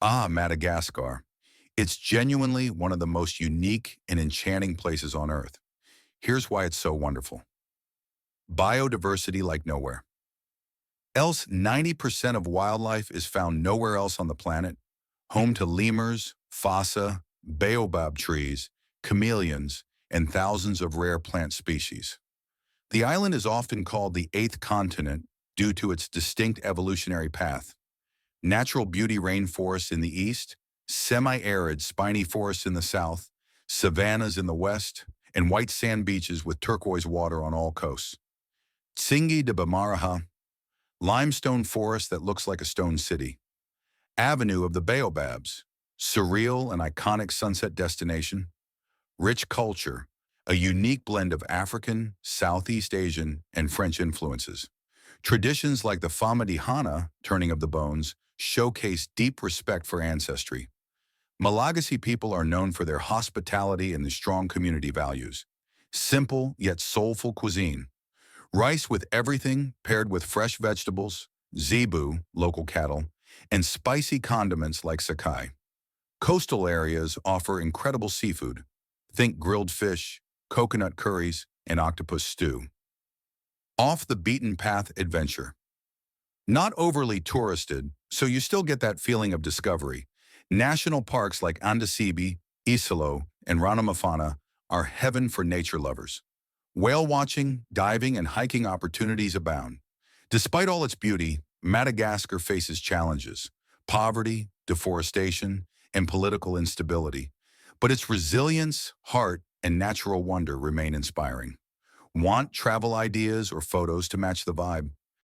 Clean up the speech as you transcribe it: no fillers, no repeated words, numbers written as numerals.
Madagascar. It's genuinely one of the most unique and enchanting places on Earth. Here's why it's so wonderful. Biodiversity like nowhere. Else 90% of wildlife is found nowhere else on the planet, home to lemurs, fossa, baobab trees, chameleons, and thousands of rare plant species. The island is often called the eighth continent due to its distinct evolutionary path. Natural beauty rainforests in the east, semi-arid spiny forests in the south, savannas in the west, and white sand beaches with turquoise water on all coasts. Tsingy de Bamaraha, limestone forest that looks like a stone city. Avenue of the Baobabs, surreal and iconic sunset destination. Rich culture, a unique blend of African, Southeast Asian, and French influences. Traditions like the Famadihana, turning of the bones, showcase deep respect for ancestry. Malagasy people are known for their hospitality and the strong community values. Simple yet soulful cuisine. Rice with everything paired with fresh vegetables, zebu, local cattle, and spicy condiments like sakai. Coastal areas offer incredible seafood. Think grilled fish, coconut curries, and octopus stew. Off the beaten path adventure. Not overly touristed, so you still get that feeling of discovery. National parks like Andasibi, Isolo, and Ranamafana are heaven for nature lovers. Whale watching, diving, and hiking opportunities abound. Despite all its beauty, Madagascar faces challenges: poverty, deforestation, and political instability. But its resilience, heart, and natural wonder remain inspiring. Want travel ideas or photos to match the vibe?